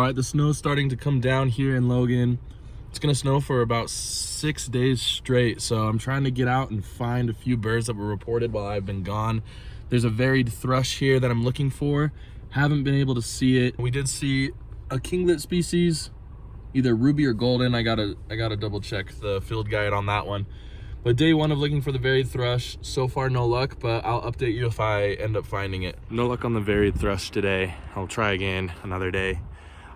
All right, the snow's starting to come down here in Logan. It's gonna snow for about 6 days straight, so I'm trying to get out and find a few birds that were reported while I've been gone. There's a varied thrush here that I'm looking for. Haven't been able to see it. We did see a kinglet species, either ruby or golden. I gotta double check the field guide on that one. But day one of looking for the varied thrush, so far no luck, but I'll update you if I end up finding it. No luck on the varied thrush today. I'll try again another day.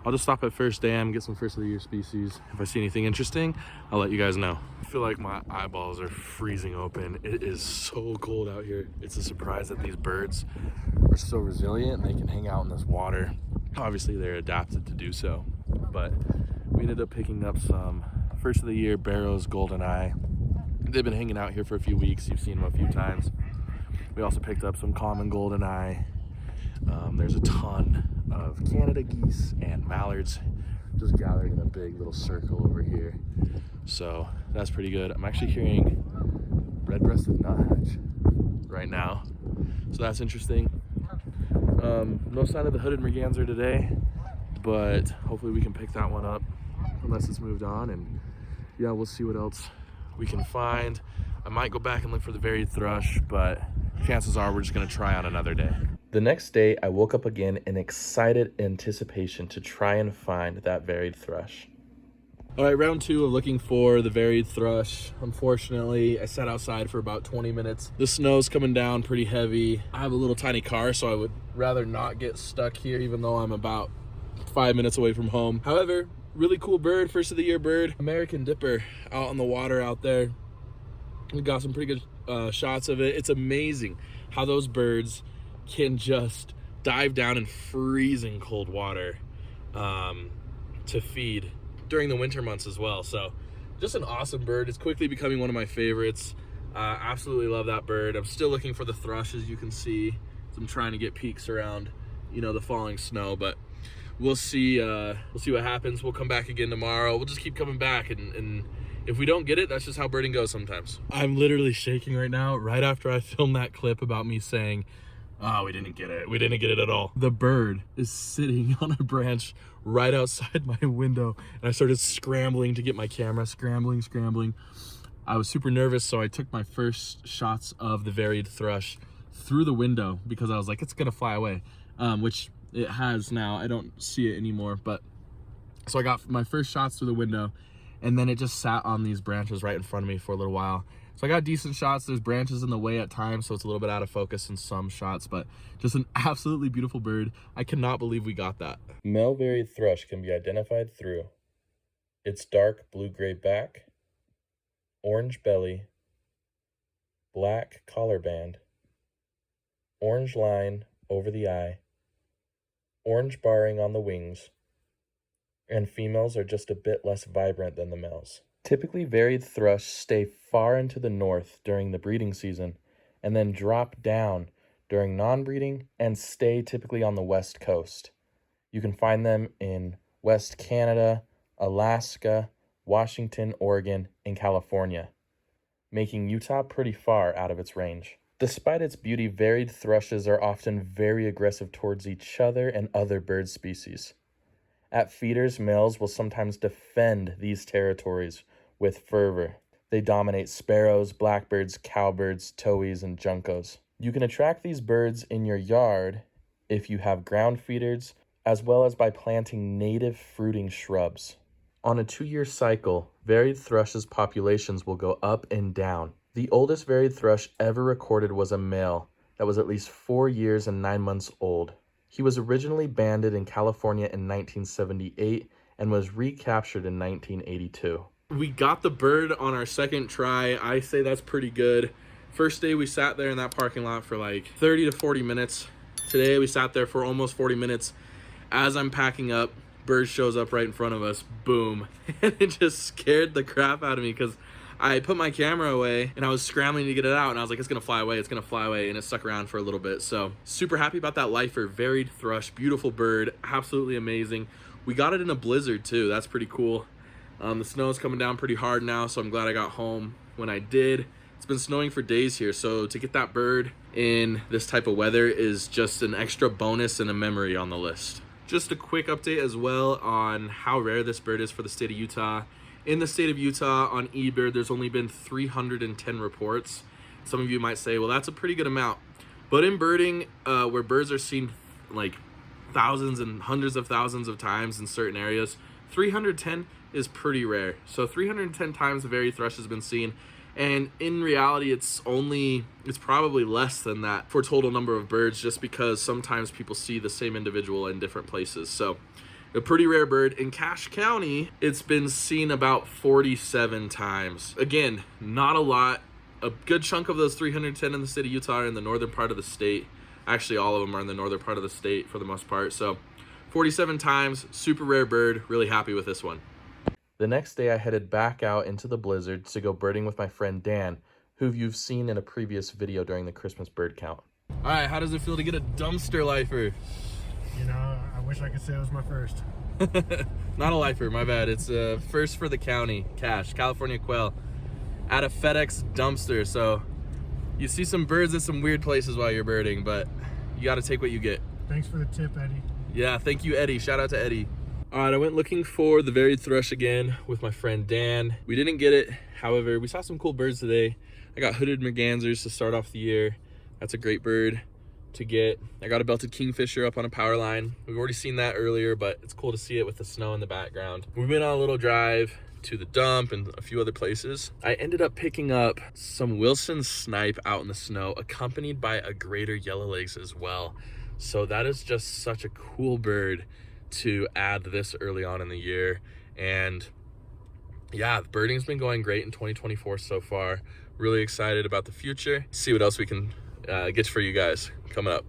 I'll just stop at First Dam, get some first of the year species. If I see anything interesting, I'll let you guys know. I feel like my eyeballs are freezing open. It is so cold out here. It's a surprise that these birds are so resilient and they can hang out in this water. Obviously they're adapted to do so, but we ended up picking up some first of the year Barrow's goldeneye. They've been hanging out here for a few weeks. You've seen them a few times. We also picked up some common goldeneye. There's a ton of Canada geese and mallards just gathered in a big little circle over here. So that's pretty good. I'm actually hearing red-breasted nuthatch right now. So that's interesting. No sign of the hooded merganser today, but hopefully we can pick that one up unless it's moved on. And yeah, we'll see what else we can find. I might go back and look for the varied thrush, but chances are we're just gonna try on another day. The next day, I woke up again in excited anticipation to try and find that varied thrush. All right, round two of looking for the varied thrush. Unfortunately, I sat outside for about 20 minutes. The snow's coming down pretty heavy. I have a little tiny car, so I would rather not get stuck here, even though I'm about 5 minutes away from home. However, really cool bird, first of the year bird, American dipper, out on the water out there. We got some pretty good shots of it. It's amazing how those birds can just dive down in freezing cold water to feed during the winter months as well. So just an awesome bird. It's quickly becoming one of my favorites. Absolutely love that bird. I'm still looking for the thrush, as you can see. So I'm trying to get peeks around, you know, the falling snow, but we'll see what happens. We'll come back again tomorrow. We'll just keep coming back, and if we don't get it, that's just how birding goes sometimes. I'm literally shaking right now, right after I filmed that clip about me saying, oh, we didn't get it. We didn't get it at all. The bird is sitting on a branch right outside my window, and I started scrambling to get my camera, scrambling. I was super nervous, so I took my first shots of the varied thrush through the window because I was like, it's gonna fly away, which it has now. I don't see it anymore, but so I got my first shots through the window, and then it just sat on these branches right in front of me for a little while. So I got decent shots. There's branches in the way at times, so it's a little bit out of focus in some shots, but just an absolutely beautiful bird. I cannot believe we got that. Male varied thrush can be identified through its dark blue-gray back, orange belly, black collar band, orange line over the eye, orange barring on the wings, and females are just a bit less vibrant than the males. Typically, varied thrush stay far into the north during the breeding season and then drop down during non-breeding and stay typically on the west coast. You can find them in West Canada, Alaska, Washington, Oregon, and California, making Utah pretty far out of its range. Despite its beauty, varied thrushes are often very aggressive towards each other and other bird species. At feeders, males will sometimes defend these territories with fervor. They dominate sparrows, blackbirds, cowbirds, towhees, and juncos. You can attract these birds in your yard if you have ground feeders, as well as by planting native fruiting shrubs. On a 2-year cycle, varied thrushes' populations will go up and down. The oldest varied thrush ever recorded was a male that was at least 4 years and 9 months old. He was originally banded in California in 1978 and was recaptured in 1982. We got the bird on our second try. I say that's pretty good. First day we sat there in that parking lot for like 30 to 40 minutes. Today we sat there for almost 40 minutes. As I'm packing up, bird shows up right in front of us. Boom. And it just scared the crap out of me because I put my camera away and I was scrambling to get it out, and I was like, it's gonna fly away, and it stuck around for a little bit. So super happy about that lifer, varied thrush, beautiful bird, absolutely amazing. We got it in a blizzard too. That's pretty cool. The snow is coming down pretty hard now, so I'm glad I got home when I did. It's been snowing for days here, so to get that bird in this type of weather is just an extra bonus and a memory on the list. Just a quick update as well on how rare this bird is for the state of Utah. In the state of Utah, on eBird, there's only been 310 reports. Some of you might say, well, that's a pretty good amount. But in birding, where birds are seen like thousands and hundreds of thousands of times in certain areas, 310 is pretty rare. So 310 times the varied thrush has been seen. And in reality, it's probably less than that for total number of birds, just because sometimes people see the same individual in different places. So a pretty rare bird. In Cache County, it's been seen about 47 times. Again, not a lot. A good chunk of those 310 in the state of Utah are in the northern part of the state. Actually, all of them are in the northern part of the state for the most part. So 47 times, super rare bird. Really happy with this one. The next day, I headed back out into the blizzard to go birding with my friend Dan, who you've seen in a previous video during the Christmas bird count. All right, how does it feel to get a dumpster lifer? You know, I wish I could say it was my first. Not a lifer, my bad. It's first for the county, Cache, California quail, at a FedEx dumpster. So you see some birds at some weird places while you're birding, but you got to take what you get. Thanks for the tip, Eddie. Yeah, thank you, Eddie. Shout out to Eddie. All right, I went looking for the varied thrush again with my friend Dan. We didn't get it. However, we saw some cool birds today. I got hooded mergansers to start off the year. That's a great bird to get. I got a belted kingfisher up on a power line. We've already seen that earlier, but it's cool to see it with the snow in the background. We've been on a little drive to the dump and a few other places. I ended up picking up some Wilson snipe out in the snow, accompanied by a greater yellowlegs as well. So that is just such a cool bird to add this early on in the year. And yeah, birding's been going great in 2024 so far. Really excited about the future. See what else we can get for you guys coming up.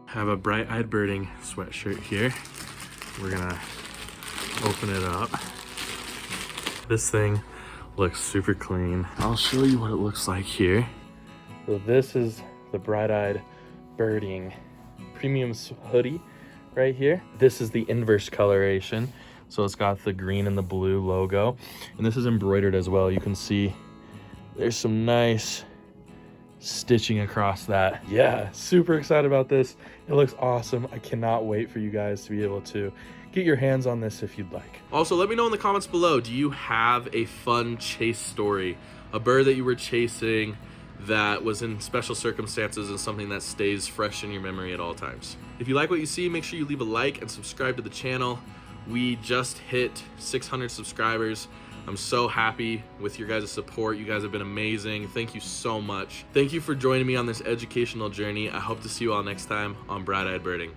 Have a bright-eyed birding sweatshirt here. We're gonna open it up. This thing looks super clean. I'll show you what it looks like here. So this is the bright-eyed birding premium hoodie right here. This is the inverse coloration. So it's got the green and the blue logo. And this is embroidered as well. You can see there's some nice stitching across that. Yeah, super excited about this. It looks awesome. I cannot wait for you guys to be able to get your hands on this if you'd like. Also, let me know in the comments below, do you have a fun chase story? A bird that you were chasing that was in special circumstances and something that stays fresh in your memory at all times. If you like what you see, make sure you leave a like and subscribe to the channel. We just hit 600 subscribers. I'm so happy with your guys' support. You guys have been amazing. Thank you so much. Thank you for joining me on this educational journey. I hope to see you all next time on Bright-Eyed Birding.